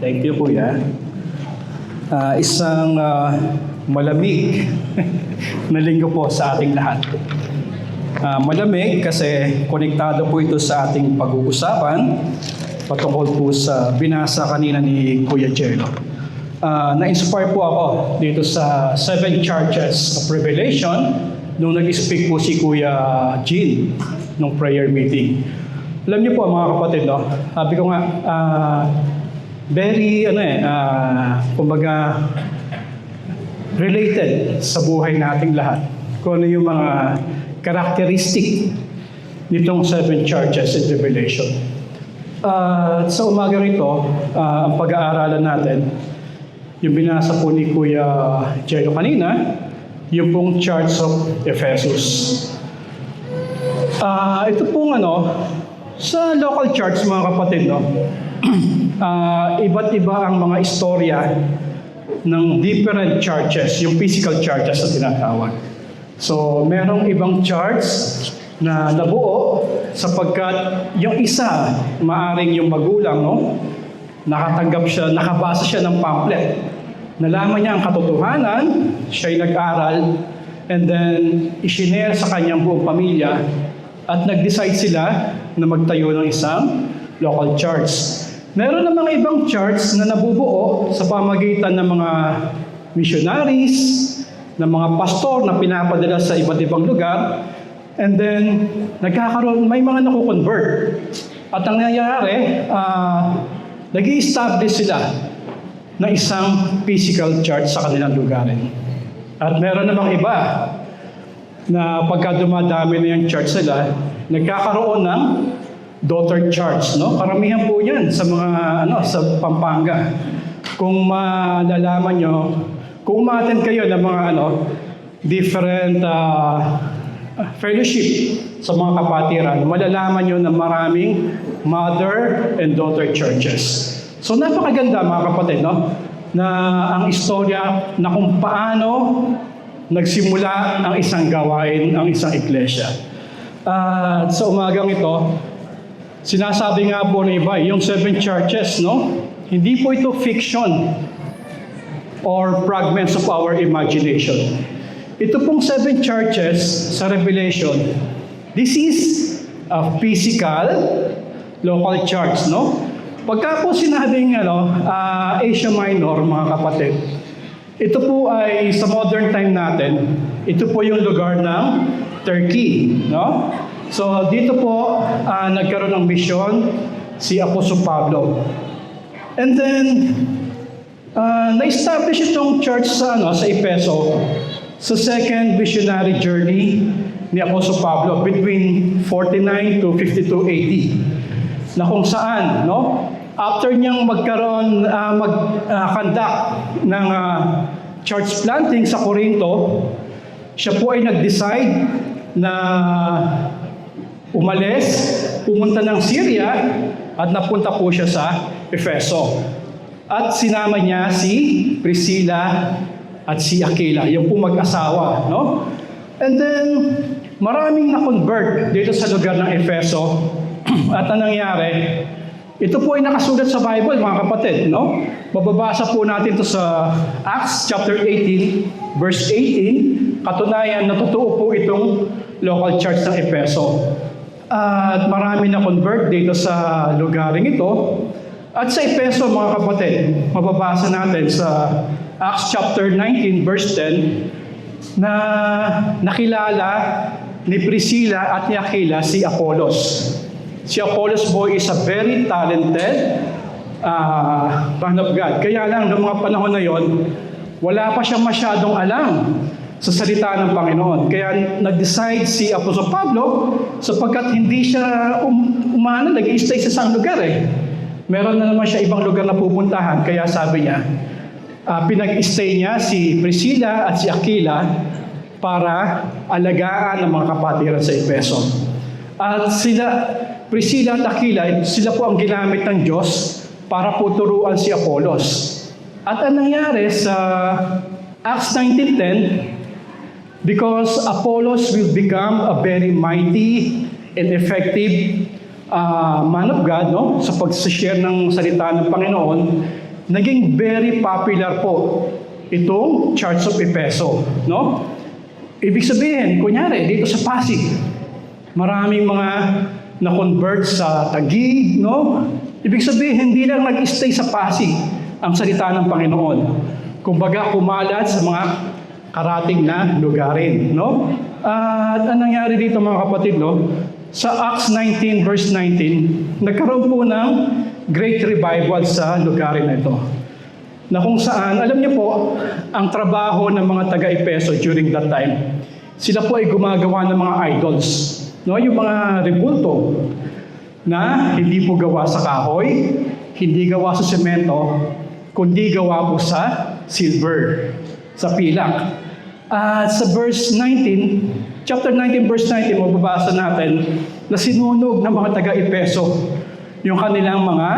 Thank you, Kuya. Isang malamig na linggo po sa ating lahat. Malamig kasi konektado po ito sa ating pag-uusapan patungkol po sa binasa kanina ni Kuya Jello. Na-inspire po ako dito sa 7 charges of Revelation nung nag-speak po si Kuya Jean nung prayer meeting. Alam niyo po mga kapatid, no? Sabi ko nga, very, kumbaga, related sa buhay nating lahat. Kung ano yung mga characteristic nitong 7 charges in Revelation. Sa umaga rito, ang pag-aaralan natin, yung binasa po ni Kuya Jello kanina, yung pong Church of Ephesus. Ito pong sa local church mga kapatid, no? Iba't iba ang mga istorya ng different churches, yung physical churches na tinatawag. So, merong ibang church na nabuo sapagkat yung isa, maaring yung magulang, no? Nakabasa siya ng pamphlet. Nalaman niya ang katotohanan, siya'y nag-aral, and then isinare sa kanyang buong pamilya at nag-decide sila na magtayo ng isang local church. Meron na mga ibang church na nabubuo sa pamagitan ng mga missionaries, ng mga pastor na pinapadala sa iba't ibang lugar, and then may mga naku-convert. At ang nangyayari, nag-i-establish sila ng isang physical church sa kanilang lugarin. At meron namang iba na pagka dumadami na yung church sila, nagkakaroon ng daughter church, no? Karamihan po 'yan sa mga sa Pampanga. Kung malalaman nyo, kung umattend kayo ng mga different fellowship sa mga kapatiran, malalaman nyo na maraming mother and daughter churches. So napakaganda mga kapatid, no? Na ang istorya na kung paano nagsimula ang isang gawain, ang isang iglesia. Sa umagang ito, sinasabi nga po ng iba, yung 7 churches, no? Hindi po ito fiction or fragments of our imagination. Ito pong 7 churches sa Revelation, this is a physical local church, no? Pagka po sinabing Asia Minor, mga kapatid, ito po ay sa modern time natin, ito po yung lugar ng Turkey, no? So dito po nagkaroon ng mission si Apostol Pablo. And then na-establish itong church sa Efeso sa second missionary journey ni Apostol Pablo between 49 to 52 AD. Na kung saan, no? After niyang mag-conduct ng church planting sa Corinto, siya po ay nag-decide na umalis, pumunta ng Syria, at napunta po siya sa Efeso. At sinama niya si Priscilla at si Aquila, yung po mag-asawa, no? And then, maraming na-convert dito sa lugar ng Efeso. At ang nangyari, ito po ay nakasulat sa Bible, mga kapatid, no? Mababasa po natin ito sa Acts chapter 18, verse 18. Katunayan, natotoo po itong local church ng Efeso. At marami na convert dito sa lugaring ito. At sa Efeso, mga kapatid, mababasa natin sa Acts chapter 19, verse 10, na nakilala ni Priscilla at ni Aquila si Apollos. Si Apollos boy is a very talented man of God. Kaya lang, noong mga panahon na yon, wala pa siyang masyadong alam sa salita ng Panginoon. Kaya nag-decide si Apostol Pablo sapagkat hindi siya nag-i-stay sa isang lugar eh. Meron na naman siya ibang lugar na pupuntahan. Kaya sabi niya, pinag-stay niya si Priscilla at si Aquila para alagaan ang mga kapatiran sa Efeso. At Priscilla at Aquila, sila po ang ginamit ng Diyos para po turuan si Apollos. At ang nangyari sa Acts 19:10, because Apollos will become a very mighty and effective man of God, no, sa pag-share ng salita ng Panginoon, naging very popular po itong Church of Efeso, no? Ibig sabihin, kunyari, dito sa Pasig, maraming mga na-convert sa Taguig, no? Ibig sabihin, hindi lang nag-stay sa Pasig ang salita ng Panginoon. Kumbaga, kumalat sa mga karating na lugarin, no? At anong nangyari dito mga kapatid, no? Sa Acts 19 verse 19, nagkaroon po ng great revival sa lugarin na ito. Na kung saan, alam niyo po, ang trabaho ng mga taga-Efeso during that time, sila po ay gumagawa ng mga idols. No? Yung mga rebulto na hindi po gawa sa kahoy, hindi gawa sa semento, kundi gawa po sa silver, sa pilak. Sa verse 19, chapter 19 verse 19, mababasa natin na sinunog ng mga taga-Efeso yung kanilang mga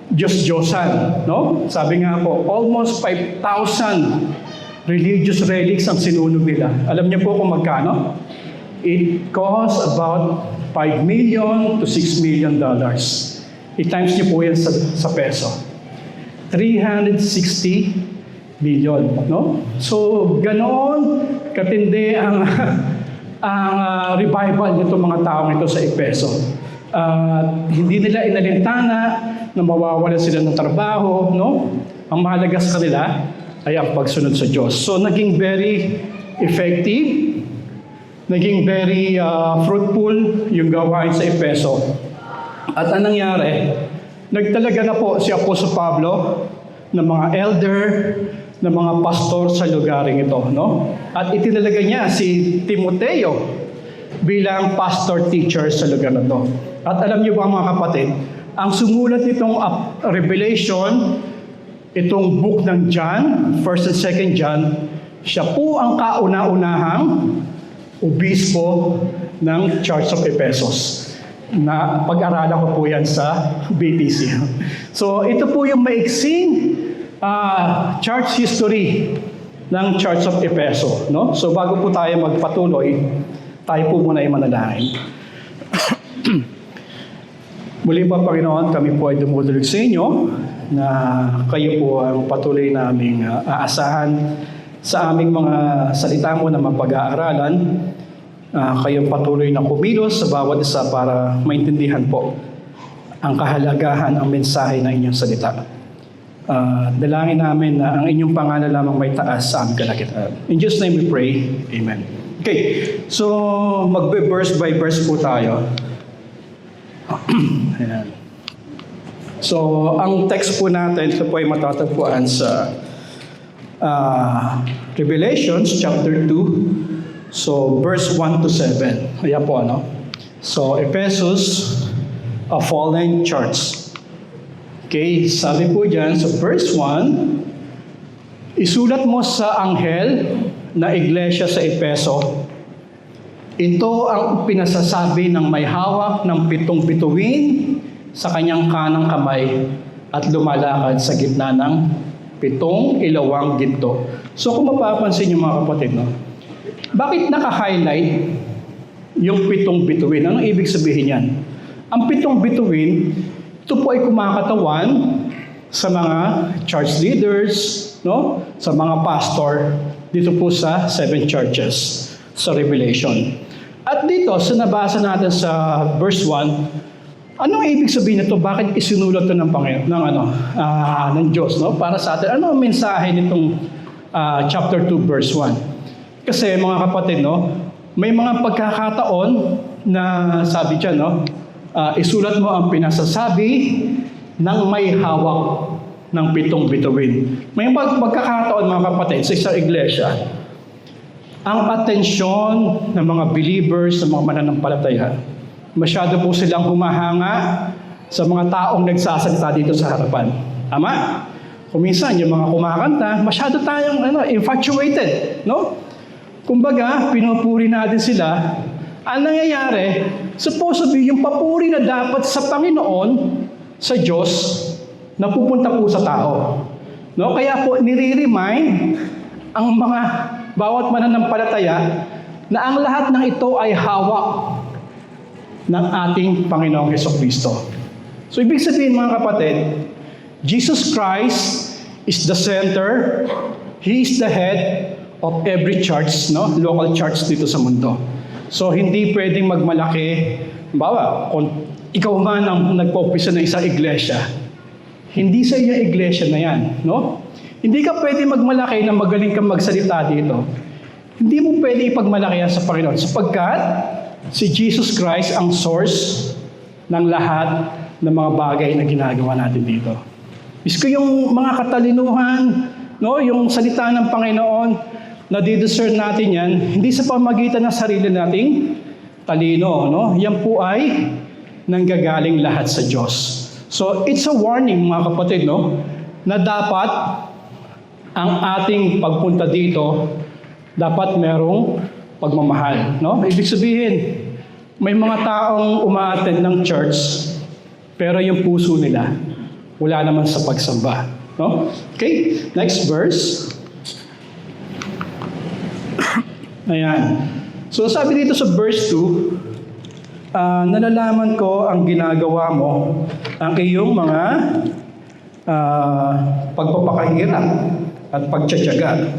Diyos-Diyosan. No? Sabi nga po, almost 5,000 religious relics ang sinunog nila. Alam niyo po kung magkano? It cost about $5 million to $6 million. I-times niyo po yan sa peso. 360 million, no? So, ganoon katindi ang revival nitong mga taong ito sa Efeso. Hindi nila inalintana na mawawalan sila ng trabaho, no? Ang mahalaga sa kanila ay ang pagsunod sa Diyos. So, naging very effective, naging very fruitful yung gawain sa Efeso. At anong nangyari? Nagtalaga na po si Apostol Pablo ng mga elder, ng mga pastor sa lugaring ito, no? At itinalaga niya si Timoteo bilang pastor teacher sa lugar na ito. At alam niyo ba mga kapatid, ang sumulat nitong Revelation, itong book ng John, 1st and 2nd John, siya po ang kauna-unahang obispo ng Church of Ephesus. Na pag-aralan ko po yan sa BTC. So ito po yung maiksing church history ng Church of Efeso, no? So bago po tayo magpatuloy, tayo po muna ay manalangin. Muli po, Panginoon, kami po ay dumudulog sa inyo na kayo po ang patuloy naming aasahan sa aming mga salita mo na mapag-aaralan. Kayong patuloy na kumilos sa bawat isa para maintindihan po ang kahalagahan, ang mensahe ng inyong salita. Dalangin namin na ang inyong pangalan lamang may taas sa aming kalakitaan. In Jesus' name we pray. Amen. Okay, so magbe-verse by verse po tayo. Ayan. So, ang text po natin, ito po ay matatagpuan sa Revelations chapter 2, so verse 1 to 7. Ayan po, ano? So, Ephesus, a fallen church. Okay, sabi po dyan sa verse 1, isulat mo sa anghel na iglesia sa Efeso, ito ang pinasasabi ng may hawak ng 7 bituin sa kanyang kanang kamay at lumalakad sa gitna ng 7 ilawang ginto. So kung mapapansin niyo mga kapatid, no? Bakit naka-highlight yung 7 bituin? Anong ibig sabihin yan? Ang 7 bituin, ito po ay kumakatawan sa mga church leaders, no? Sa mga pastor, dito po sa 7 churches sa Revelation. At dito, sa nabasa natin sa verse 1, anong ibig sabihin nito? Bakit isinulat ito ng ng Diyos, no? Para sa atin, ano ang mensahe nitong chapter 2 verse 1? Kasi mga kapatid, no, may mga pagkakataon na sabi dyan, no, isulat mo ang pinasasabi ng may hawak ng 7 bituin. May pagkakataon mga kapatid sa isang iglesia, ang atensyon ng mga believers, ng mga mananampalataya, masyado po silang humahanga sa mga taong nagsasalita dito sa harapan. Tama? Kuminsan, yung mga kumakanta, masyado tayong infatuated, no? Kumbaga, pinupuri natin sila. Ang nangyayari, supposedly, yung papuri na dapat sa Panginoon, sa Diyos, napupunta po sa tao. No? Kaya po, nire-remind ang mga bawat mananampalataya na ang lahat ng ito ay hawak ng ating Panginoong Hesukristo. So ibig sabihin mga kapatid, Jesus Christ is the center, He is the head of every church, no? Local church dito sa mundo. So hindi pwedeng magmalaki, bawa, kung ikaw man ang nagpo-umpisa ng isang iglesia, hindi sa iyo iglesia na yan, no? Hindi ka pwede magmalaki na magaling kang magsalita dito. Hindi mo pwede ipagmalaki yan sa Panginoon sapagkat si Jesus Christ ang source ng lahat ng mga bagay na ginagawa natin dito. Isko yung mga katalinuhan, no, yung salita ng Panginoon, na di-discern natin yan, hindi sa pamagitan ng sarili nating talino, no? Yan po ay nanggagaling lahat sa Diyos. So, it's a warning mga kapatid, no, na dapat ang ating pagpunta dito, dapat merong pagmamahal, no? Ibig sabihin, may mga taong umaattend ng church, pero yung puso nila, wala naman sa pagsamba, no? Okay, next verse. Ayan. So sabi dito sa verse 2, nalalaman ko ang ginagawa mo, ang iyong mga pagpapakahirap at pagtsatsaga.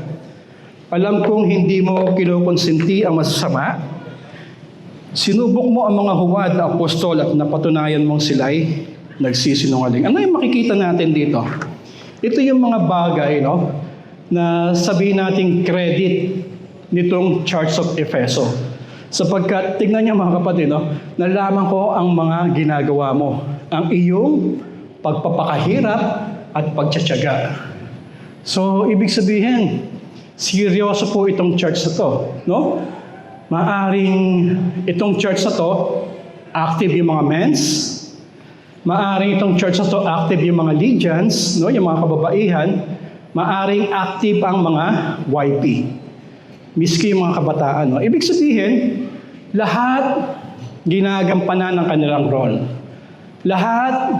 Alam kong hindi mo kinukonsinti ang masasama. Sinubok mo ang mga huwad na apostol at napatunayan mong sila'y nagsisinungaling. Ano yung makikita natin dito? Ito yung mga bagay, no, na sabihin nating credit nitong Church of Efeso. Sapagkat, tignan niyo mga kapatid, no, nalaman ko ang mga ginagawa mo, ang iyong pagpapakahirap at pagtsatsaga. So, ibig sabihin, seryoso po itong church na to, no? Maaring itong church na to, active yung mga men's, maaring itong church na to, active yung mga legions, no? Yung mga kababaihan, maaring active ang mga YP. Miski yung mga kabataan, no? Ibig sabihin, lahat ginagampanan ng kanilang role. Lahat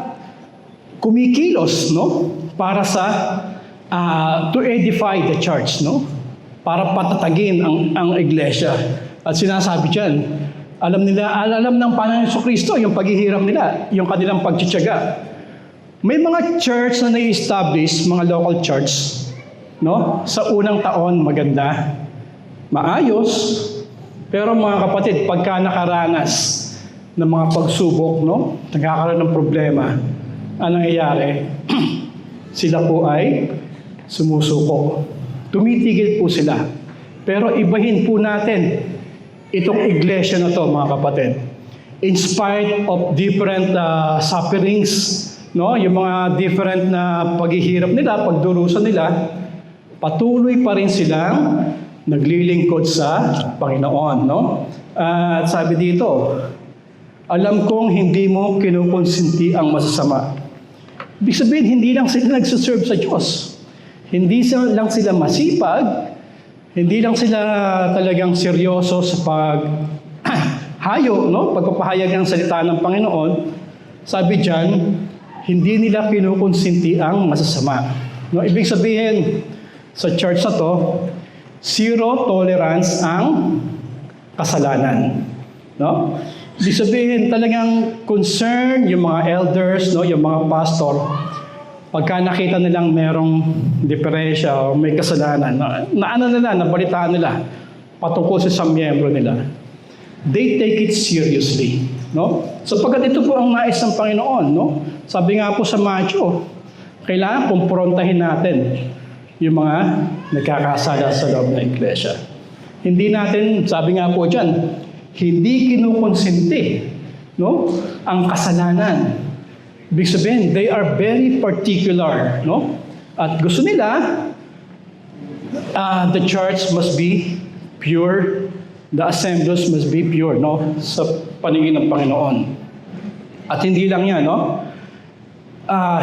kumikilos, no? Para sa to edify the church, no? Para patatagin ang iglesia. At sinasabi diyan, alam ng Panginoon Jesucristo yung paghihirap nila, yung kanilang pagtsatsaga. May mga church na nai-establish, mga local church, no? Sa unang taon maganda, maayos, pero mga kapatid, pagka nakaranas ng mga pagsubok, no? Nagkakaroon ng problema, anong nangyayari? Sila po ay sumusuko. Tumitigil po sila. Pero ibahin po natin itong iglesia na to, mga kapatid. In spite of different sufferings, no? Yung mga different na paghihirap nila, pagdurusan nila, patuloy pa rin silang naglilingkod sa Panginoon, no? At sabi dito, alam kong hindi mo kinukonsinti ang masasama. Ibig sabihin, hindi lang sila nagsuserve sa Diyos. Hindi lang sila masipag, hindi lang sila talagang seryoso sa paghayo, no? Pagpapahayag ng salita ng Panginoon. Sabi diyan, hindi nila kinukonsinti ang masasama. No? Ibig sabihin, sa church na to, zero tolerance ang kasalanan. No? Ibig sabihin, talagang concern yung mga elders, no, yung mga pastor, pagka nakita nilang merong diferensya o may kasalanan, nabalitaan nila patungkol sa isang miyembro nila, they take it seriously. No? So pagkat ito po ang nais ng Panginoon, no? Sabi nga po sa Matthew, kailangan kumprontahin natin yung mga nagkakasala sa loob ng iglesia. Hindi natin, sabi nga po dyan, hindi kinukonsinti, no, ang kasalanan. Ibig sabihin, they are very particular, no? At gusto nila, the church must be pure, the assemblies must be pure, no? Sa paningin ng Panginoon. At hindi lang yan, no?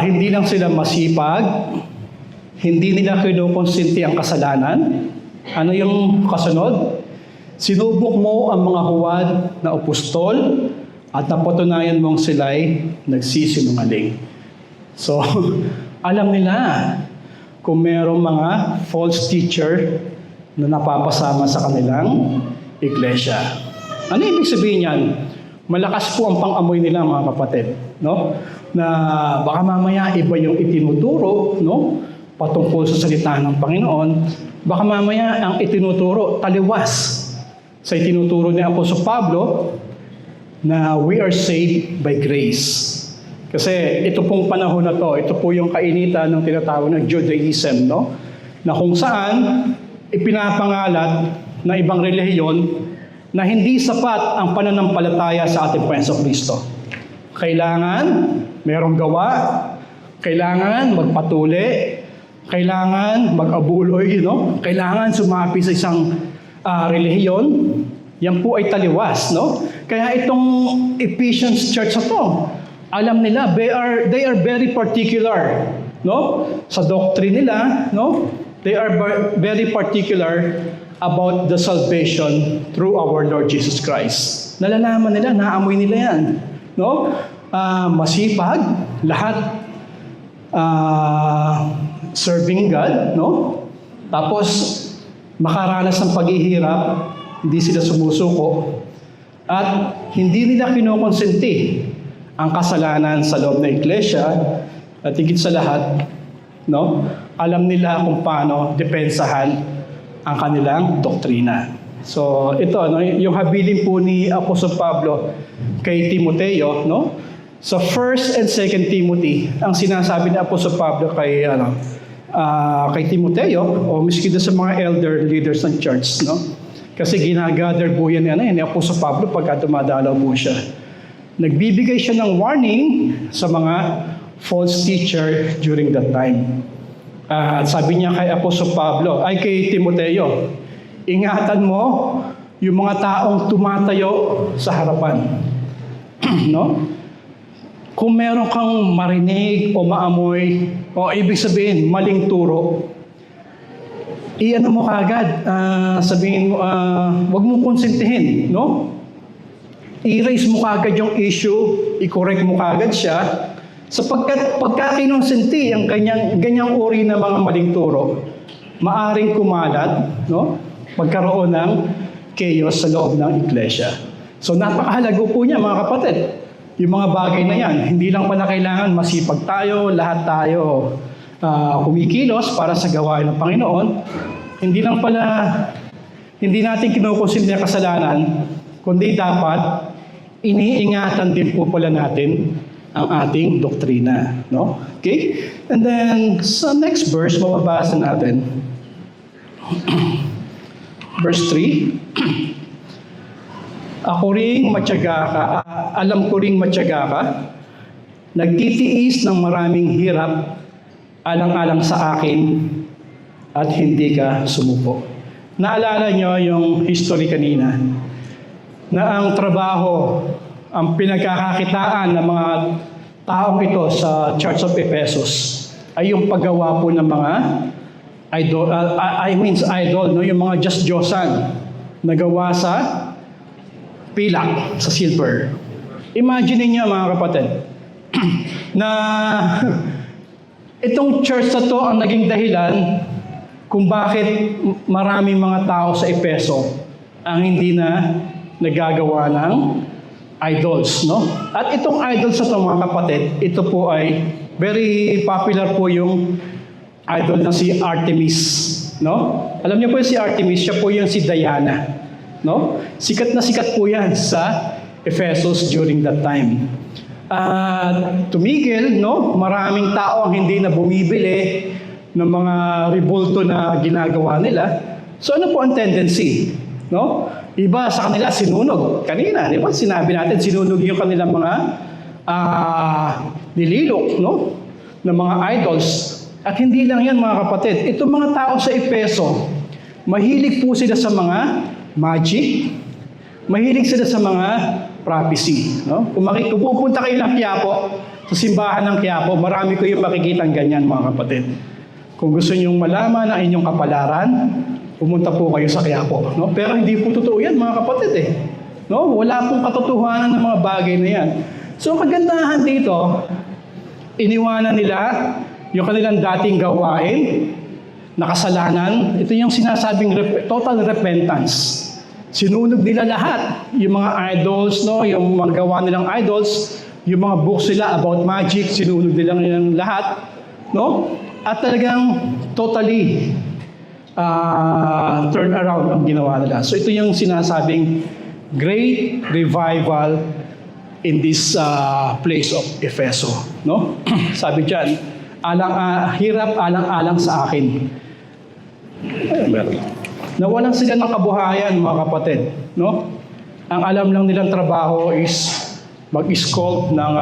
Hindi lang sila masipag, hindi nila kinukonsinti ang kasalanan. Ano yung kasunod? Sinubok mo ang mga huwad na apostol at napatunayan mong sila'y nagsisinungaling. So, alam nila kung mayroong mga false teacher na napapasama sa kanilang iglesia. Ano ibig sabihin yan? Malakas po ang pang-amoy nila, mga kapatid, no? Na baka mamaya iba yung itinuturo, no? Patungkol sa salita ng Panginoon. Baka mamaya ang itinuturo taliwas sa itinuturo ni Apostol Pablo na we are saved by grace. Kasi ito pong panahon na to, ito po yung kainitan ng tinatawag ng Judaism, no? Na kung saan ipinapangalat na ibang relihiyon na hindi sapat ang pananampalataya sa ating Panginoong Kristo. Kailangan merong gawa, kailangan magpatuli, kailangan mag-abuloy, no? Kailangan sumapi sa isang relihiyon. Yan po ay taliwas, no? Kaya itong Ephesians church na to, alam nila, they are very particular, no? Sa doctrine nila, no? They are very particular about the salvation through our Lord Jesus Christ. Nalalaman nila, naamoy nila yan, no? Masipag, lahat serving God, no? Tapos makaranas ng paghihirap, hindi sila sumusuko, at hindi nila kinokonsenti ang kasalanan sa loob ng iglesia, at higit sa lahat, no? Alam nila kung paano depensahan ang kanilang doktrina. So ito, no, yung habilin po ni Apostol Pablo kay Timoteo, no? Sa 1 and 2 Timothy, ang sinasabi ni Apostol Pablo kay Timoteo, o miski sa mga elder leaders ng church, no? Kasi ginagather po yan ni Apostol Pablo pagka dumadalaw po siya. Nagbibigay siya ng warning sa mga false teacher during that time. At sabi niya kay Apostol Pablo, ay kay Timoteo, ingatan mo yung mga taong tumatayo sa harapan. No? Kung meron kang marinig o maamoy, o ibig sabihin, maling turo, iyan mo kagad, sabihin mo, wag mo konsentihin, no? I-raise mo kagad yung issue, i-correct mo kagad siya, sapagkat pagka kinonsenti ang ganyang uri ng mga maling turo, maaring kumalat, no? Magkaroon ng chaos sa loob ng iglesia. So napakahalaga po niya, mga kapatid, yung mga bagay na yan. Hindi lang pala kailangan masipag tayo, lahat tayo kumikilos para sa gawain ng Panginoon. Hindi lang pala, hindi natin kinukonsinti ang kasalanan, kundi dapat iniingatan din po pala natin ang ating doktrina, no? Okay? And then sa next verse, mababasa natin. Verse 3. Ako ring matyaga ka, alam ko ring matyaga ka, nagtitiis ng maraming hirap alang-alang sa akin at hindi ka sumuko. Naalala nyo yung history kanina na ang trabaho, ang pinagkakakitaan ng mga taong ito sa Church of Ephesus ay yung paggawa po ng mga idol, idol, no? Yung mga Diyos-Diyosan na gawa sa pilak, sa silver. Imagine niyo, mga kapatid, na itong church na to ang naging dahilan kung bakit maraming mga tao sa Efeso ang hindi na nagagawa ng idols, no? At itong idols na to, mga kapatid, ito po ay very popular po yung idol na si Artemis, no? Alam niyo po yung si Artemis, siya po yung si Diana, no? Sikat na sikat po yan sa Ephesus during that time. Tumigil, no? Maraming tao ang hindi na bumibili ng mga rebulto na ginagawa nila. So ano po ang tendency, no? Iba sa kanila sinunog. Kanina, di ba? Sinabi natin sinunog yung kanilang mga nililok, no? Ng mga idols. At hindi lang yan, mga kapatid. Itong mga tao sa Efeso, mahilig po sila sa mga magic, mahilig sila sa mga prophecy, no? Kung pupunta kayo ng Quiapo, sa simbahan ng Quiapo, marami ko yung makikitang ganyan, mga kapatid. Kung gusto nyong malaman ang inyong kapalaran, pumunta po kayo sa Quiapo, no? Pero hindi po totoo yan, mga kapatid, eh. No? Wala pong katotohanan ng mga bagay na yan. So, ang kagandahan dito, iniwanan nila yung kanilang dating gawain na kasalanan. Ito yung sinasabing total repentance. Sinunog nila lahat. Yung mga idols, no? Yung mga gawa nilang idols, yung mga books nila about magic, sinunog nila nilang lahat. No? At talagang totally turn around ang ginawa nila. So ito yung sinasabing great revival in this place of Efeso. No? Sabi dyan, hirap alang-alang sa akin. Nawalan sila ng kabuhayan, mga kapatid. No? Ang alam lang nilang trabaho is mag-sculpt ng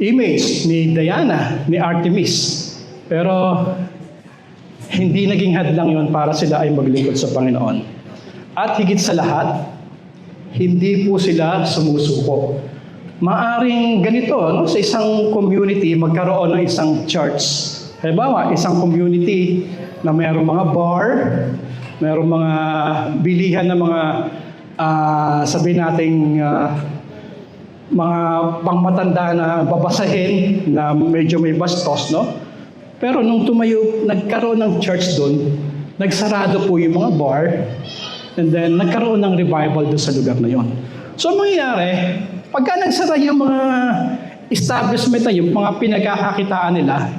image ni Diana, ni Artemis. Pero hindi naging hadlang yon para sila ay maglingkod sa Panginoon. At higit sa lahat, hindi po sila sumusuko. Maaring ganito, no? Sa isang community, magkaroon ng isang church. Halimbawa, isang community na mayroong mga bar, mayroong mga bilihan na mga sabihin nating mga pangmatanda na babasahin na medyo may bastos, no? Pero nung nagkaroon ng church doon, nagsarado po yung mga bar, and then nagkaroon ng revival doon sa lugar na yon. So, ang mangyayari, pagka nagsara yung mga establishment na yung mga pinagkakakitaan nila,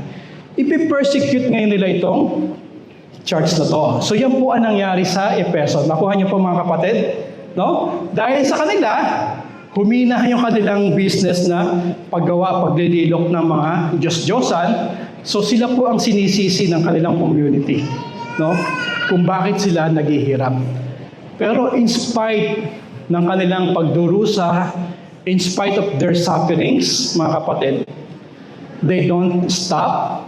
ipipersecute ngayon nila itong church na to. So, yan po ang nangyari sa Efeso. Nakuha niyo po mga kapatid? No? Dahil sa kanila, humina yung kanilang business na paglililok ng mga Diyos-Diyosan. So sila po ang sinisisi ng kanilang community, no? Kung bakit sila naghihirap. Pero in spite ng kanilang pagdurusa, in spite of their sufferings, mga kapatid, they don't stop.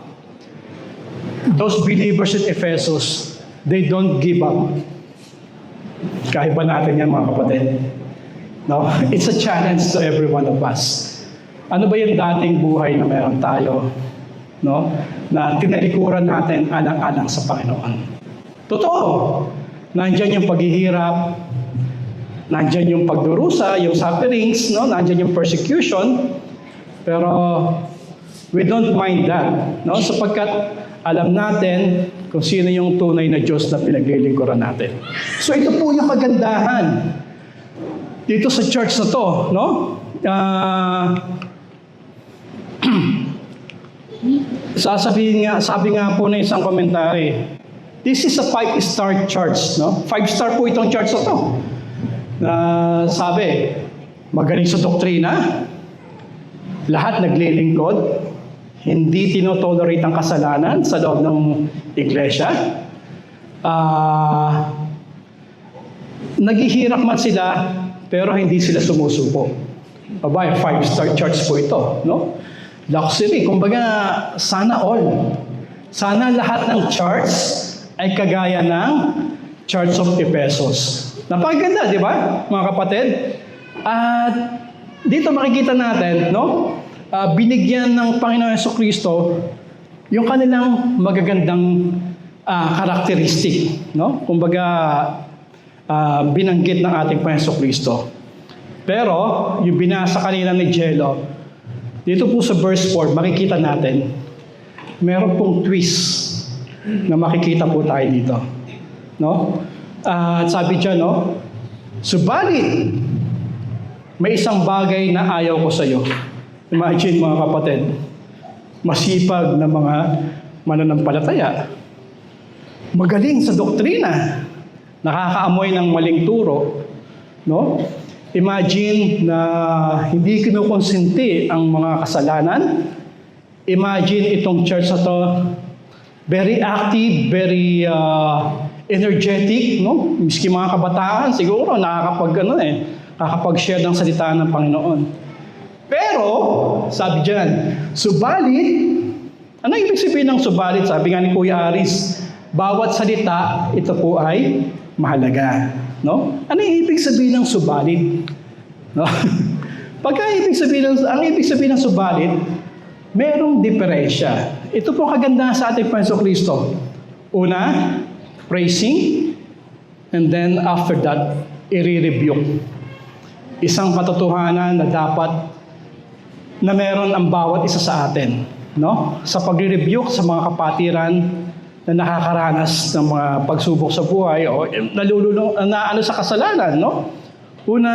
Those believers in Ephesus, they don't give up. Kahit ba natin yan, mga kapatid? No? It's a challenge to every one of us. Ano ba yung dating buhay na meron tayo? No? Na tinalikuran natin alang-alang sa Panginoon. Totoo. Nandiyan yung paghihirap, nandiyan yung pagdurusa, yung sufferings, no? Nandiyan yung persecution. Pero we don't mind that, no? Sapagkat alam natin kung sino yung tunay na Diyos na pinaglilingkuran natin. So ito po yung kagandahan dito sa church na to, no? Sabi nga po na isang komentary, this is a 5-star church, no? 5-star po itong church na to. Sabi, magaling sa doktrina, lahat naglilingkod, hindi tinotolerate ang kasalanan sa loob ng iglesia. Naghihirap man sila, pero hindi sila sumusuko. Abay, 5-star church po ito, no? Luxury, kumbaga, sana all. Sana lahat ng church ay kagaya ng Church of Ephesus. Napakaganda, di ba, mga kapatid? At dito makikita natin, no? Binigyan ng Panginoon Jesucristo yung kanilang magagandang karakteristik, no? Kumbaga, binanggit ng ating Panginoon Jesucristo. Pero, yung binasa kanina ni Jello, dito po sa verse 4, makikita natin, meron pong twist na makikita po tayo dito. No? At sabi dyan, no? Subalit, may isang bagay na ayaw ko sa iyo. Imagine, mga kapatid, masipag na mga mananampalataya, magaling sa doktrina, nakakaamoy ng maling turo, no? Imagine na hindi kinukonsente ang mga kasalanan. Imagine itong church na to, very active, very energetic, no? Miski mga kabataan, siguro nakakapag-share ng salita ng Panginoon. Pero, sabi dyan, subalit, ano ibig sabihin ng subalit? Sabi nga ni Kuya Aris, bawat salita, ito po ay mahalaga. No? Ano yung ibig sabihin ng subalit? No? Ang ibig sabihin ng subalit, merong diferensya. Ito po kagandahan sa ating Panginoon Kristo. Una, praising, and then after that, i-rebuke. Isang katotohanan na dapat na meron ang bawat isa sa atin. No? Sa pagre-rebuke sa mga kapatiran, na nakakaranas ng mga pagsubok sa buhay o nalululong na ano sa kasalanan, no? Una,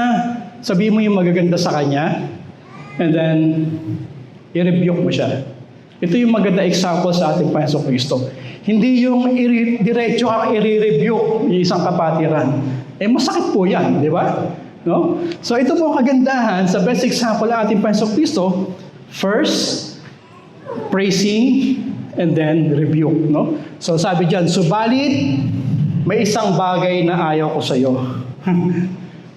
sabihin mo yung magaganda sa kanya and then i-rebuke mo siya. Ito yung maganda example sa ating Panginoon Kristo. Hindi yung diretso kang i-rebuke yung isang kapatiran. Masakit po yan, di ba? No? So ito po ang kagandahan sa best example ng ating Panginoon Kristo. First, praising and then rebuke. No? So sabi dyan, subalit may isang bagay na ayaw ko sa iyo.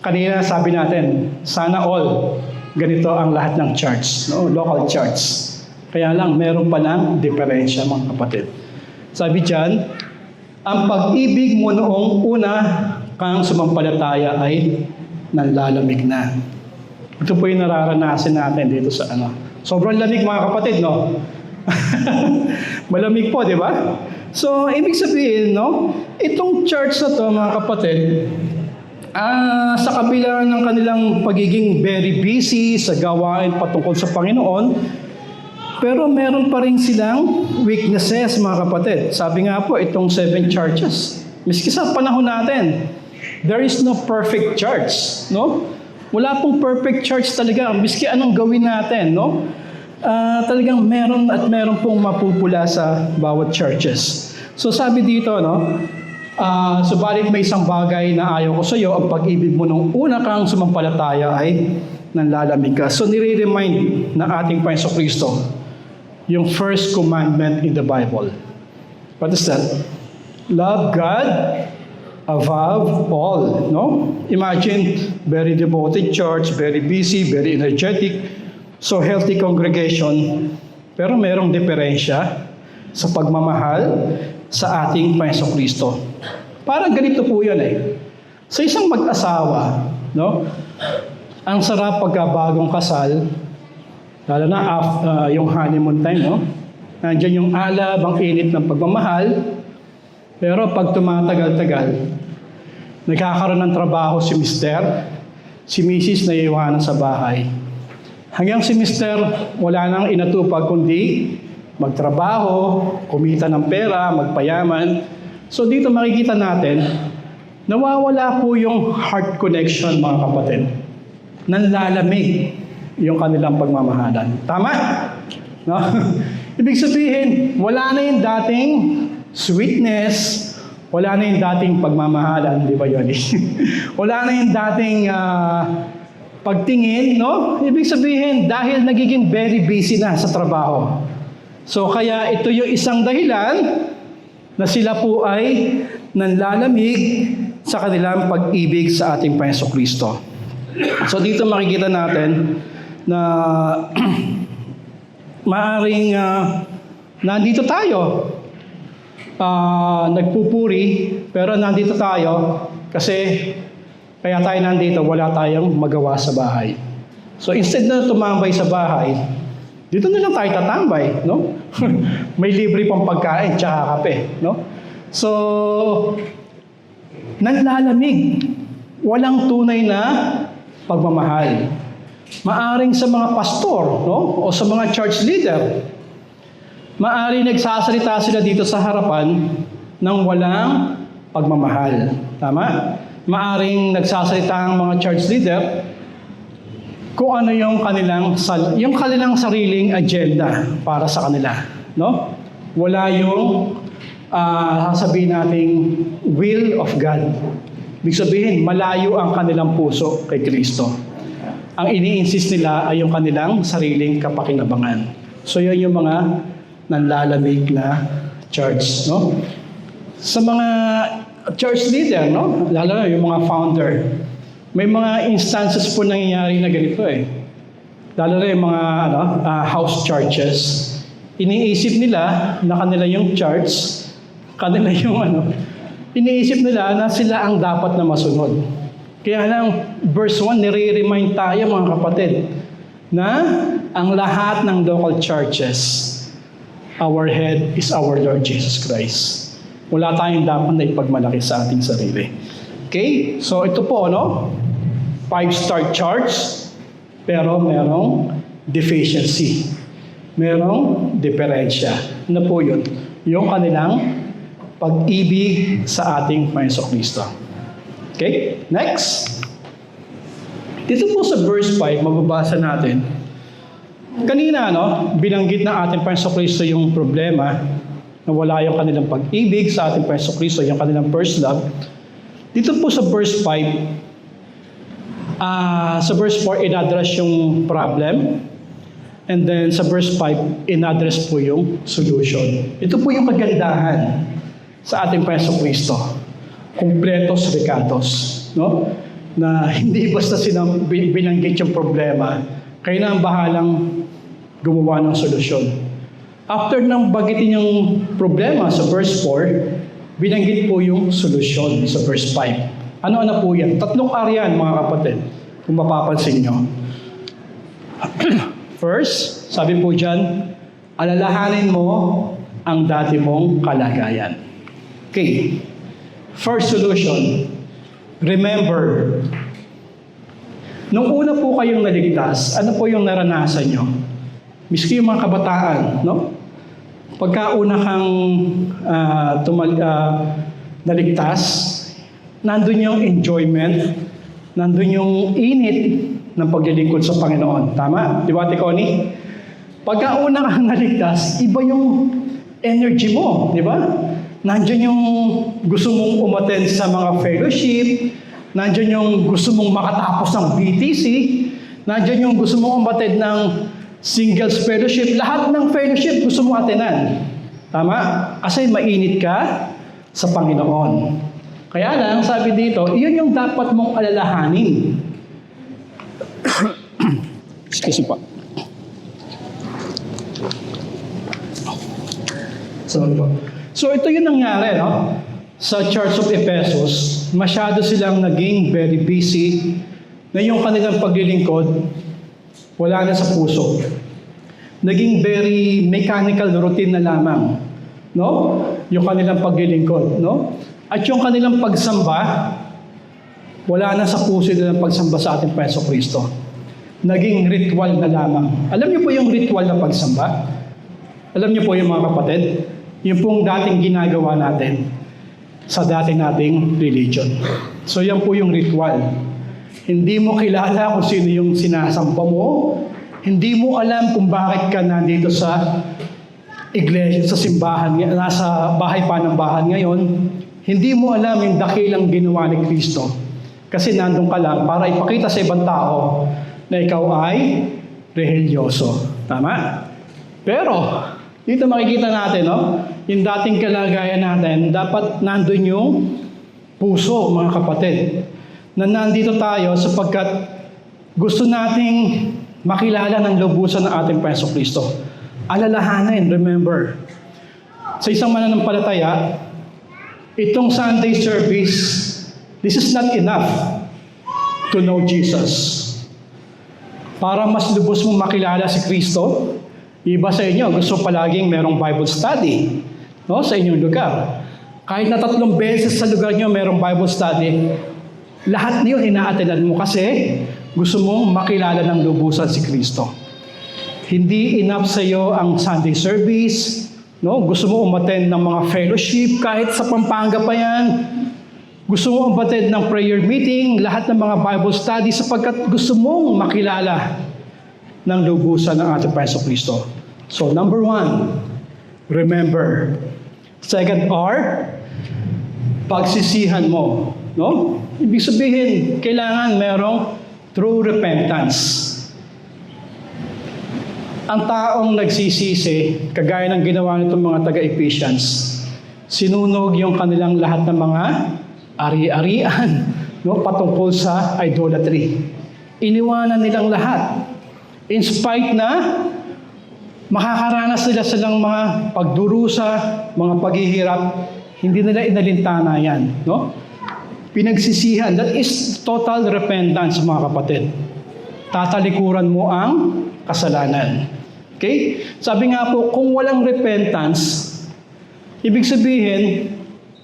Kanina sabi natin, sana all ganito ang lahat ng church, no? Local church. Kaya lang, meron pa lang diferensya, mga kapatid. Sabi dyan, ang pag-ibig mo noong una kang sumampalataya ay nanlalamig na. Ito po yung nararanasan natin dito sa ano. Sobrang lamig, mga kapatid, no? Malamig po, di ba? So, ibig sabihin, no? Itong church na to, mga kapatid, sa kabila ng kanilang pagiging very busy sa gawain patungkol sa Panginoon, pero meron pa rin silang weaknesses, mga kapatid. Sabi nga po, itong 7 churches. Miski sa panahon natin, there is no perfect church, no? Wala pong perfect church talaga. Miski anong gawin natin, no? Talagang meron at meron pong mapupula sa bawat churches. So sabi dito, no? Subalit may isang bagay na ayaw ko sa iyo, ang pag-ibig mo nung una kang sumampalataya ay nanlalamig ka. So nire-remind ng ating Panginoon Kristo yung first commandment in the Bible. What is that? Love God above all, no? Imagine, very devoted church, very busy, very energetic, so healthy congregation, pero merong diferensya sa pagmamahal sa ating Panginoong Kristo. Parang ganito po yan eh. Sa isang mag-asawa, no? Ang sarap pagkabagong kasal, lalo na yung honeymoon time, no? Nandiyan yung alab, ang init ng pagmamahal, pero pag tumatagal-tagal, nagkakaroon ng trabaho si Mr., si Mrs. na iiwanan sa bahay. Hanggang si Mr. wala nang inatupag kundi magtrabaho, kumita ng pera, magpayaman. So dito makikita natin, nawawala po yung heart connection, mga kapatid. Nanlalamig yung kanilang pagmamahalan. Tama? No? Ibig sabihin, wala na yung dating sweetness, wala na yung dating pagmamahalan, di ba yun? Wala na yung dating pagtingin, no? Ibig sabihin, dahil nagiging very busy na sa trabaho. So kaya ito yung isang dahilan na sila po ay nanlalamig sa kanilang pag-ibig sa ating Panginoong Kristo. So dito makikita natin na maaring nandito tayo, nagpupuri, pero nandito tayo kasi kaya tayo nandito, wala tayong magawa sa bahay. So instead na tumambay sa bahay, dito na lang tayo tatambay, no? May libre pang pagkain tsaka kape, no? So, nanlalamig. Walang tunay na pagmamahal. Maaring sa mga pastor, no? O sa mga church leader, maaring nagsasalita sila dito sa harapan ng walang pagmamahal. Tama? Maaring nagsasalita ang mga church leader kung ano yung kanilang sariling agenda para sa kanila, no? Wala yung sasabihin nating will of God. Ibig sabihin, malayo ang kanilang puso kay Kristo. Ang ini-insist nila ay yung kanilang sariling kapakinabangan. So yun yung mga nanlalamig na church, no? Sa mga church leader, no? Lalo na yung mga founder, may mga instances po nangyayari na ganito eh. Lalo na yung mga house churches. Iniisip nila na kanila yung church, kanila yung iniisip nila na sila ang dapat na masunod. Kaya lang, verse 1, nire-remind tayo, mga kapatid, na ang lahat ng local churches, our head is our Lord Jesus Christ. Wala tayong dapat na ipagmalaki sa ating sarili. Okay? So ito po, 5-star church, pero merong deficiency. Merong diferensya. Ano po yun? Yung kanilang pag-ibig sa ating Panginoong Kristo. Okay? Next. Dito po sa verse 5, mababasa natin. Kanina, binanggit na ating Panginoong Kristo yung problema na wala yung kanilang pag-ibig sa ating Panginoong Kristo, yung kanilang first love. Dito po sa verse 5, sa verse 4, in-address yung problem. And then sa verse 5, in-address po yung solution. Ito po yung kagandahan sa ating Panginoong Kristo. Completos recados. No? Na hindi basta binanggit yung problema, kayo na ang bahalang gumawa ng solusyon. After nang bagitin yung problema sa verse 4, binanggit po yung solusyon sa verse 5. Ano-ano po yan? 3 aryan, mga kapatid, kung mapapansin nyo. First, sabi po dyan, alalahanin mo ang dati mong kalagayan. Okay. First solution, remember. Nung una po kayong naligtas, ano po yung naranasan nyo? Miski yung mga kabataan, no? Pagka una kang naligtas, nandun yung enjoyment, nandun yung init ng paglilingkod sa Panginoon. Tama? Di ba, Ate Connie? Pagka una kang naligtas, iba yung energy mo, di ba? Nandiyan yung gusto mong umattend sa mga fellowship, nandiyan yung gusto mong makatapos ng BTC, nandiyan yung gusto mong umattend ng singles fellowship, lahat ng fellowship gusto mong attenan. Tama? Kasi mainit ka sa Panginoon. Kaya lang, sabi dito, iyon yung dapat mong alalahanin. Excuse me po. Sorry po. So ito yung nangyari, no? Sa Church of Ephesus, masyado silang naging very busy na yung kanilang paglilingkod, wala na sa puso. Naging very mechanical routine na lamang, no? Yung kanilang paglilingkod, no? At yung kanilang pagsamba, wala na sa puso nilang pagsamba sa ating Panginoong Kristo. Naging ritual na lamang. Alam niyo po yung ritual na pagsamba? Alam niyo po yung mga kapatid? Yung pong dating ginagawa natin sa dating nating religion. So yan po yung ritual. Hindi mo kilala kung sino yung sinasamba mo. Hindi mo alam kung bakit ka nandito sa iglesia, sa simbahan, nasa bahay panambahan ngayon. Hindi mo alam yung dakilang ginawa ni Kristo. Kasi nandun ka lang para ipakita sa ibang tao na ikaw ay religyoso. Tama? Pero, dito makikita natin, yung dating kalagayan natin, dapat nandun yung puso, mga kapatid. Na nandito tayo sapagkat gusto nating makilala ng lubusan ng ating Panginoong Kristo. Alalahanin, remember. Sa isang mananampalataya, itong Sunday service, this is not enough to know Jesus. Para mas lubos mong makilala si Kristo, iba sa inyo, gusto palaging merong Bible study, no, sa inyong lugar. Kahit na 3 beses sa lugar nyo merong Bible study, lahat na yun ina-attendan mo kasi gusto mong makilala ng lubusan si Kristo. Hindi enough sa iyo ang Sunday service, no? Gusto mo umattend ng mga fellowship kahit sa Pampanga pa yan. Gusto mo umattend ng prayer meeting, lahat ng mga Bible study sapagkat gusto mong makilala ng lubusan ng ating Panginoong Kristo. So, number 1, remember. Second R, pagsisihan mo. No? Ibig sabihin, kailangan merong true repentance. Ang taong nagsisisi, kagaya ng ginawa nitong mga taga-Ephesians, sinunog yung kanilang lahat ng mga ari-arian, no? Patungkol sa idolatry. Iniwanan nilang lahat. In spite na makakaranas nila silang mga pagdurusa, mga paghihirap, hindi nila inalintana yan. No? Pinagsisihan, that is total repentance, mga kapatid. Tatalikuran mo ang kasalanan. Okay? Sabi nga po, kung walang repentance, ibig sabihin,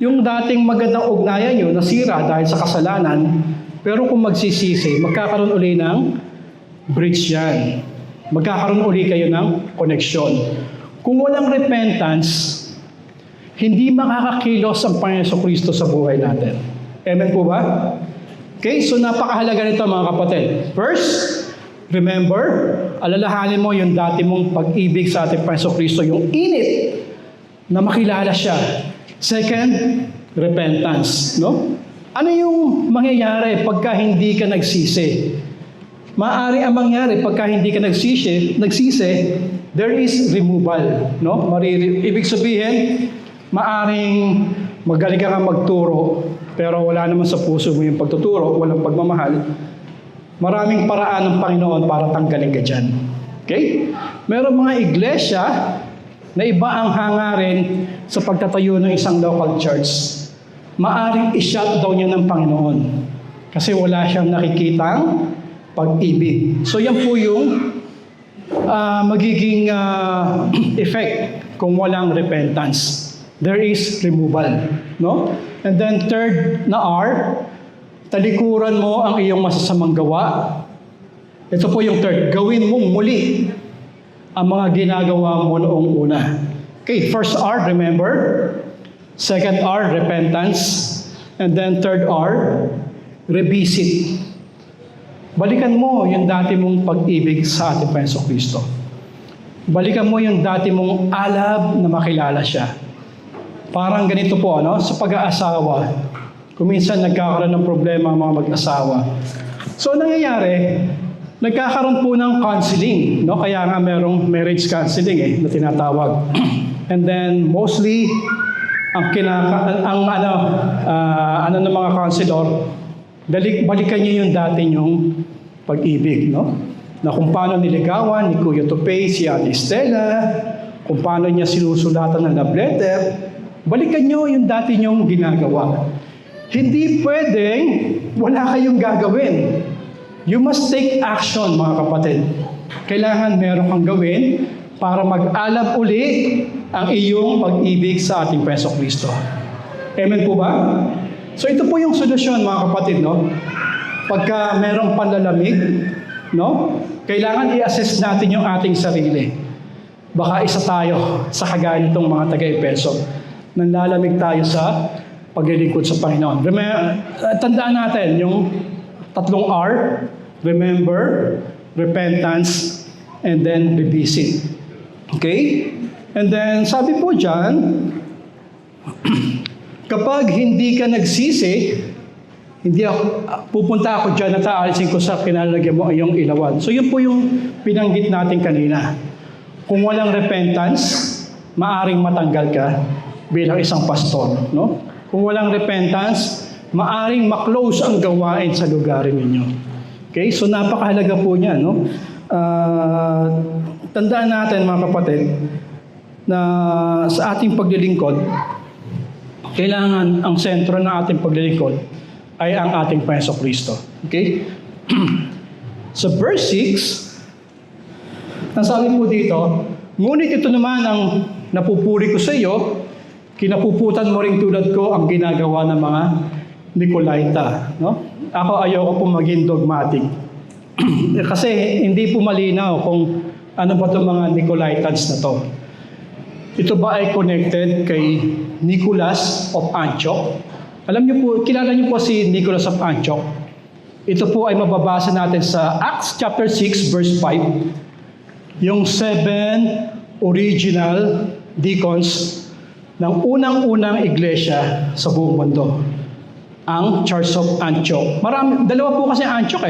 yung dating magandang ugnayan nyo, nasira dahil sa kasalanan, pero kung magsisisi, magkakaroon uli ng bridge yan. Magkakaroon uli kayo ng connection. Kung walang repentance, hindi makakakilos ang Panginoon Kristo sa buhay natin. Amen po ba? Okay, so napakahalaga nito mga kapatid. First, remember, alalahanin mo yung dati mong pag-ibig sa ating Panginoon Kristo, yung init na makilala siya. Second, repentance. No? Ano yung mangyayari pagka hindi ka nagsisi? Maaari ang mangyari pagka hindi ka nagsisi, there is removal. No? Ibig sabihin, maaring magaling ka magturo, pero wala naman sa puso mo yung pagtuturo, walang pagmamahal. Maraming paraan ng Panginoon para tanggalin ka dyan. Okay? Meron mga iglesia na iba ang hangarin sa pagtatayo ng isang local church. Maaring i-shut down niya ng Panginoon kasi wala siyang nakikitang pag-ibig. So yan po yung magiging effect kung walang repentance. There is removal. No? And then third na R, talikuran mo ang iyong masasamang gawa. Ito po yung third. Gawin mong muli ang mga ginagawa mo noong una. Okay, first R, remember. Second R, repentance. And then third R, revisit. Balikan mo yung dati mong pag-ibig sa ating Panginoon Kristo. Balikan mo yung dati mong alab na makilala siya. Parang ganito po, sa pag-aasawa. Kung minsan nagkakaroon ng problema ang mga mag-asawa. So, nangyayari, nagkakaroon po ng counseling. Kaya nga merong marriage counseling na tinatawag. And then, mostly, ang ng mga counselor, balikan niyo yung dati niyong pag-ibig. Na kung paano niligawan ni Kuya Tupay si Ate Estela, kung paano niya sinusulatan ng love letter, balikan niyo yung dati niyong ginagawa. Hindi pwedeng wala kayong gagawin. You must take action, mga kapatid. Kailangan meron kang gawin para mag-alab uli ang iyong pag-ibig sa ating Panginoon Kristo. Amen po ba? So ito po yung solusyon, mga kapatid. Pagka merong panlalamig, kailangan i-assess natin yung ating sarili. Baka isa tayo sa kagaya nitong mga taga-Efeso. Nanlalamig tayo sa paglilingkod sa Panginoon. Tandaan natin yung tatlong R, remember, repentance, and then revisit. Okay? And then, sabi po dyan, kapag hindi ka nagsisi, pupunta ako dyan at aalisin ko sa kinalalagyan mo ay yung ilawan. So, yun po yung pinanggit natin kanina. Kung walang repentance, maaring matanggal ka bilang isang pastor. Kung walang repentance, maaring maklose ang gawain sa lugarin ninyo. Okay? So, napakahalaga po niya. Tandaan natin, mga kapatid, na sa ating paglilingkod, kailangan ang sentro ng ating paglilingkod ay ang ating Panginoon Kristo. Okay? Sa verse 6, nasabi po dito, ngunit ito naman ang napupuri ko sa iyo, kinapuputan mo rin tulad ko ang ginagawa ng mga Nicolaita. Ako ayoko po maging dogmatic. Kasi hindi po malinaw kung ano ba itong mga Nicolaitans na to. Ito ba ay connected kay Nicholas of Antioch? Alam niyo po, kilala niyo po si Nicholas of Antioch. Ito po ay mababasa natin sa Acts chapter 6 verse 5. Yung 7 original deacons ng unang-unang iglesia sa buong mundo. Ang Church of Antioch. Dalawa po kasi Antioch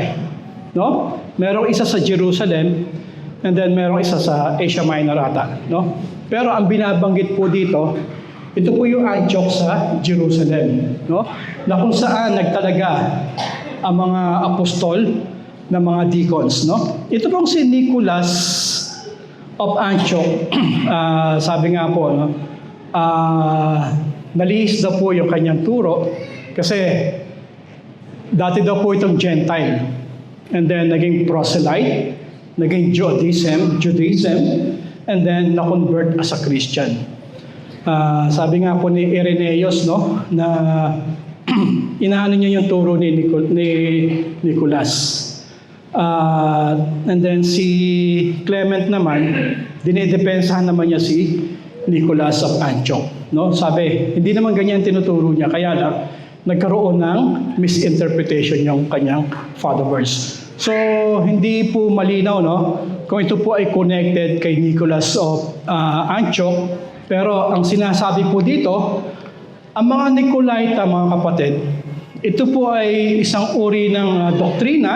Merong isa sa Jerusalem and then merong isa sa Asia Minor ata. Pero ang binabanggit po dito, ito po yung Antioch sa Jerusalem. Na kung saan nagtalaga ang mga apostol na mga deacons. Ito pong si Nicholas of Antioch. Sabi nga po, nalihis daw po yung kanyang turo kasi dati daw po itong Gentile. And then naging proselyte, naging Judaism, and then na-convert as a Christian. Sabi nga po ni Irenaeus, na inaano niya yung turo ni Nicholas. And then si Clement naman, dinedepensahan naman niya si Nicholas of Antioch. No? Sabi, hindi naman ganyan tinuturo niya, kaya lang, nagkaroon ng misinterpretation yung kanyang followers. So, hindi po malinaw, no? Kung ito po ay connected kay Nicholas of Antioch, pero ang sinasabi po dito, ang mga Nicolaita, mga kapatid, ito po ay isang uri ng doktrina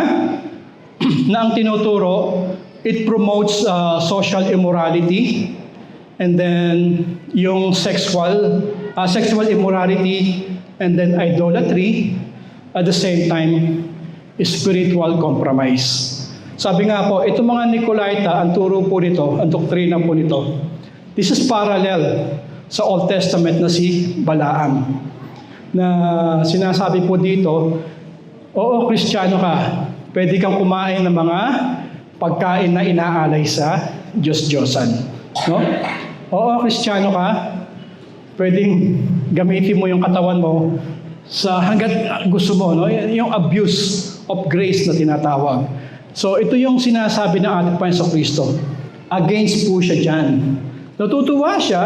na ang tinuturo, it promotes social immorality, and then yung sexual immorality, and then idolatry, at the same time, spiritual compromise. Sabi nga po, itong mga Nicolaita, ang turo po nito, ang doktrina po nito, this is parallel sa Old Testament na si Balaam, na sinasabi po dito, oo, Kristiyano ka, pwede kang kumain ng mga pagkain na inaalay sa Diyos-Diyosan. No? Oo, Kristiyano ka, pwedeng gamitin mo yung katawan mo sa hanggat gusto mo, no? Yung abuse of grace na tinatawag. So ito yung sinasabi ng ating Panginoon Kristo. Against po siya dyan. Natutuwa siya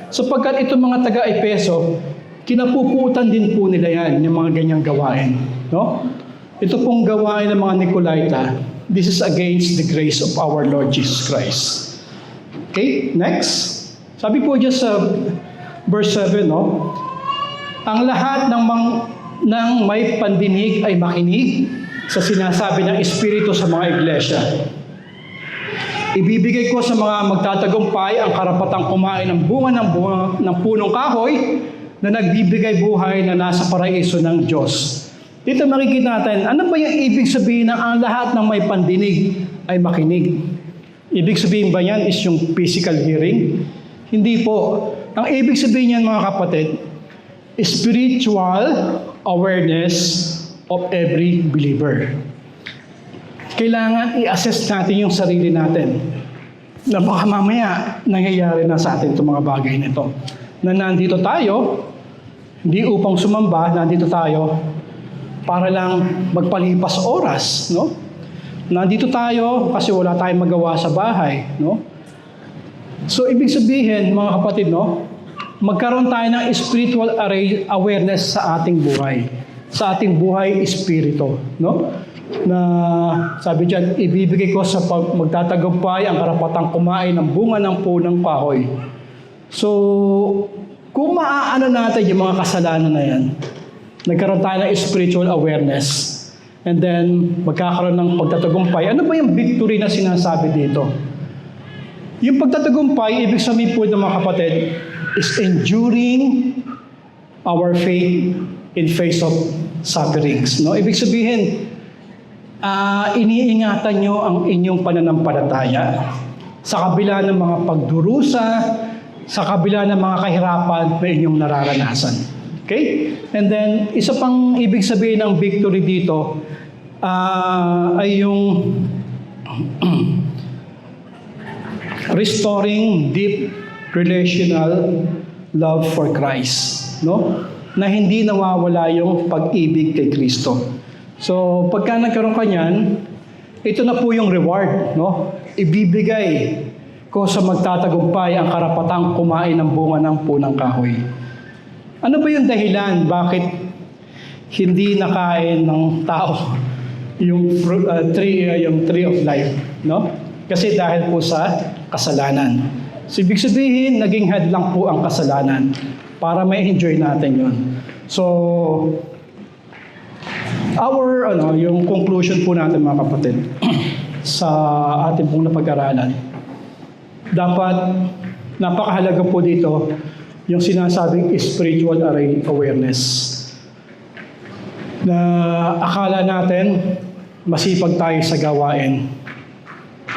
sapagkat itong mga taga-Epeso, kinapuputan din po nila yan, yung mga ganyang gawain. No? Ito pong gawain ng mga Nicolaita, this is against the grace of our Lord Jesus Christ. Okay, next. Sabi po dyan sa verse 7, no? Ang lahat ng may pandinig ay makinig sa sinasabi ng Espiritu sa mga iglesia. Ibibigay ko sa mga magtatagumpay ang karapatang kumain ng bunga ng punong kahoy na nagbibigay buhay na nasa paraiso ng Diyos. Dito makikita natin, ano ba yung ibig sabihin ng ang lahat ng may pandinig ay makinig? Ibig sabihin ba yan is yung physical hearing? Hindi po. Ang ibig sabihin niyan, mga kapatid, spiritual awareness of every believer. Kailangan i-assess natin yung sarili natin na baka mamaya nangyayari na sa atin itong mga bagay nito. Na nandito tayo, hindi upang sumamba, nandito tayo para lang magpalipas oras, no? Nandito tayo kasi wala tayong magawa sa bahay, no? So, ibig sabihin, mga kapatid, no? Magkaroon tayo ng spiritual awareness sa ating buhay. Sa ating buhay, espiritu, no? Na sabi diyan, ibibigay ko sa magtatagumpay ang karapatang kumain ng bunga ng punang kahoy. So, kung maaano natin yung mga kasalanan na yan, nagkaroon tayo ng spiritual awareness, and then magkakaroon ng pagtatagumpay. Ano ba yung victory na sinasabi dito? Yung pagtatagumpay, ibig sabihin po ng mga kapatid, is enduring our faith in face of sufferings. No? Ibig sabihin, iniingatan nyo ang inyong pananampalataya sa kabila ng mga pagdurusa, sa kabila ng mga kahirapan na inyong nararanasan. Okay? And then, isa pang ibig sabihin ng victory dito ay yung restoring deep relational love for Christ. No? Na hindi nawawala yung pag-ibig kay Kristo. So, pagka nagkaroon ka niyan, ito na po yung reward, no? Ibibigay ko sa magtatagumpay ang karapatang kumain ng bunga ng punang kahoy. Ano ba yung dahilan bakit hindi nakain ng tao yung tree of life, no? Kasi dahil po sa kasalanan. So, ibig sabihin, naging hadlang po ang kasalanan para may-enjoy natin yun. So, yung conclusion po natin, mga kapatid, sa ating pong napag-aralan, dapat napakahalaga po dito yung sinasabing spiritual awareness. Na akala natin masipag tayo sa gawain,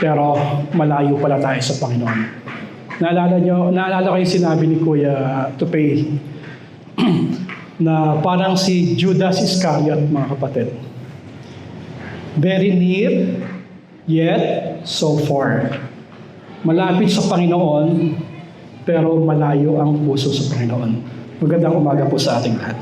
pero malayo pala tayo sa Panginoon. Naalala ko yung sinabi ni Kuya Tupay na parang si Judas Iscariot, mga kapatid. Very near, yet so far. Malapit sa Panginoon, pero malayo ang puso sa Panginoon. Magandang umaga po sa ating lahat.